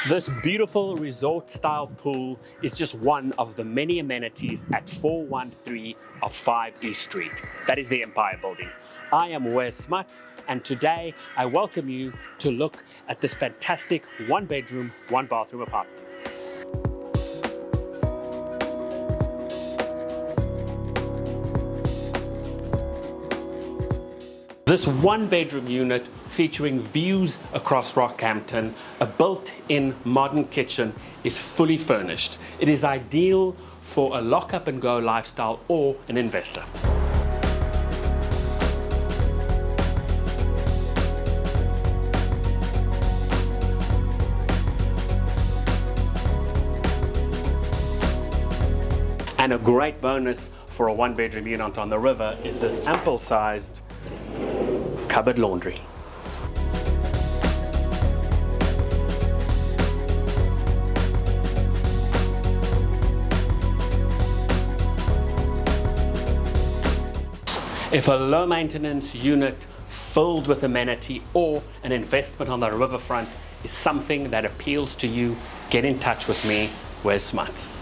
This beautiful resort-style pool is just one of the many amenities at 413 of 5 East Street. That is the Empire Building. I am Wes Smuts, and today I welcome you to look at this fantastic one-bedroom, one-bathroom apartment. This one-bedroom unit featuring views across Rockhampton, a built-in modern kitchen, is fully furnished. It is ideal for a lock-up-and-go lifestyle or an investor. And a great bonus for a one-bedroom unit on the river is this ample-sized cupboard laundry. If a low maintenance unit filled with amenity or an investment on the riverfront is something that appeals to you, get in touch with me, Wes Smuts.